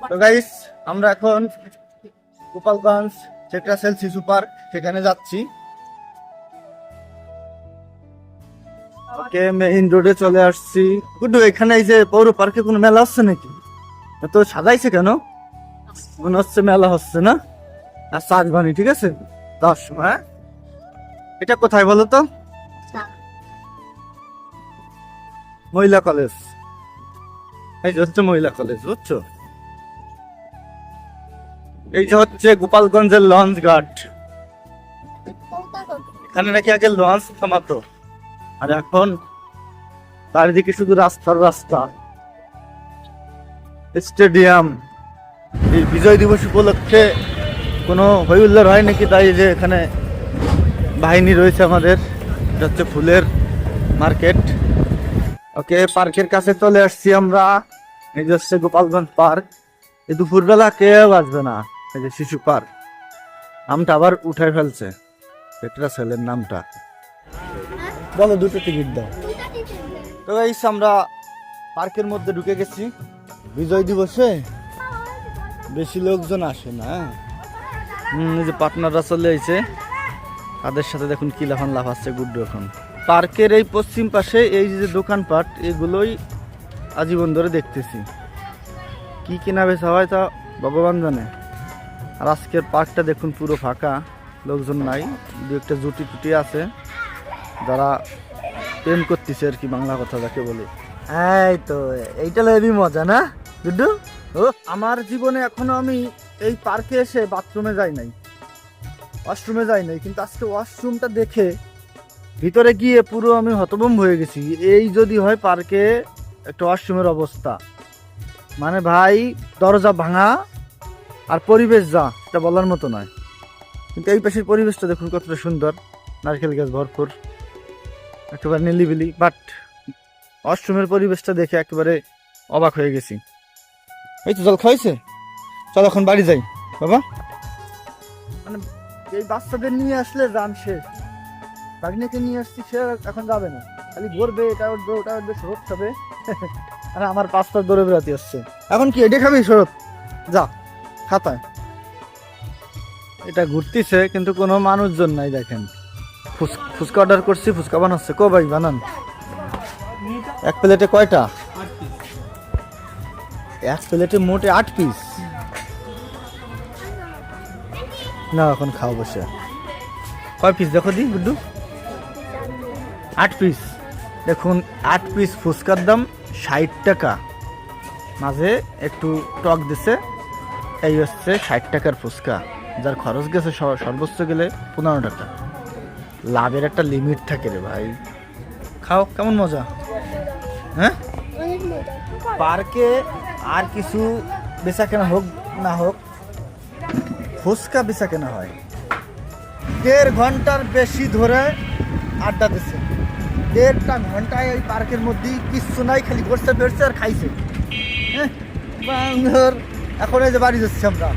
তো গাইস আমরা এখন গোপালগঞ্জ সেক্টর শিশু পার্ক সেখানে যাচ্ছি। ওকে, মেইন রোডে চলে আসছি। গুড্ডু, এখানে এই যে পৌর পার্কে কোনো মেলা হচ্ছে নাকি? এত সাজাইছে কেন? মনে হচ্ছে মেলা হচ্ছে না? আর সাজবানি, ঠিক আছে 10 সময়। এটা কোথায় বলো তো? মহিলা কলেজ। এই যে হচ্ছে মহিলা কলেজ, বুঝছো? এই যে হচ্ছে গোপালগঞ্জের লঞ্চ ঘাট। এখানে নাকি আগে লঞ্চ থামাতো, আর এখন চারিদিকে শুধু রাস্তার রাস্তা। স্টেডিয়াম। এই বিজয় দিবস উপলক্ষে কোনো হইহুল্লোড় হয় নাকি, তাই যে এখানে বাহিনী রয়েছে আমাদের। এটা হচ্ছে ফুলের মার্কেট। ওকে, পার্কের কাছে চলে আসছি আমরা। এই যে হচ্ছে গোপালগঞ্জ পার্ক। এই দুপুরবেলা কেউ আসবে না। এই যে শিশু পার্ক নামটা আবার উঠাই ফেলছে, একটা ছেলের নামটা। বলো, 2টো টিকিট দাও। তো এই আমরা পার্কের মধ্যে ঢুকে গেছি। বিজয় দিবসে বেশি লোকজন আসে না। এই যে পার্টনাররা চলে আইছে, তাদের সাথে দেখুন কি লাফান লাফাচ্ছে গুড্ডু। এখন পার্কের এই পশ্চিম পাশে এই যে দোকানপাট, এগুলোই আজীবন ধরে দেখতেছি। কি কেনা বেচা হয় তা ভগবান জানে। আর আজকের পার্কটা দেখুন পুরো ফাঁকা, লোকজন নাই। 2-একটা জুটি টুটি আছে, যারা প্রেম করতেছে আর কি, বাংলা কথা যাকে বলে। এই তো এইটা হেবি মজা না গুড্ডু? ও, আমার জীবনে এখনো আমি এই পার্কে এসে বাথরুমে যাই নাই, ওয়াশরুমে যাই নাই, কিন্তু আজকে ওয়াশরুমটা দেখে ভিতরে গিয়ে পুরো আমি হতভম্ব হয়ে গেছি। এই যদি হয় পার্কে একটা ওয়াশরুমের অবস্থা, মানে ভাই দরজা ভাঙা আর পরিবেশ যা, এটা বলার মতো নয়। কিন্তু এই পাশের পরিবেশটা দেখুন কতটা সুন্দর, নারকেল গাছ ভরপুর, একেবারে নিলিবিলি। বাট ওয়াশরুমের পরিবেশটা দেখে একেবারে অবাক হয়ে গেছি। এই তো জল খাইছে, চল এখন বাড়ি যাই বাবা। মানে এই বাচ্চাদের নিয়ে আসলে যান শেষ। বাগনিকে নিয়ে আসছি, সে এখন যাবে না, খালি ঘুরবে, এটা উঠবে ওটা উঠবে, শরৎ খাবে। আর আমার 5টা দৌড়ে বেড়াতে আসছে। এখন কি এটা খাবি শরৎ? যা খাতায়। এটা ঘুরতেছে কিন্তু কোনো মানুষজন নাই। দেখেন ফুচকা অর্ডার করছি, ফুচকা বানাচ্ছে। কো ভাই বানান। 1 প্লেটে কয়টা? 1 প্লেটে মোটে 8 পিস। না এখন খাও বসে। কয় পিস দেখো দি গুড্ডু? 8 পিস। দেখুন 8 পিস ফুচকার দাম 60 টাকা, মাঝে একটু টক দিছে। এই হচ্ছে 60 টাকার ফুচকা, যার খরচ গেছে সর্বোচ্চ গেলে 15 টাকা। লাভের একটা লিমিট থাকে রে ভাই। খাও, কেমন মজা। হ্যাঁ, পার্কে আর কিছু বেচা কেনা হোক না হোক, ফুচকা বেচা কেনা হয়। 1.5 ঘন্টার বেশি ধরে আড্ডা দিচ্ছে। 1.5টা ঘন্টায় ওই পার্কের মধ্যে কিচ্ছু নাই, খালি ঘুরছে ফিরছে আর খাইছে। হ্যাঁ, এখন এই যে বাড়ি যাচ্ছি আমরা।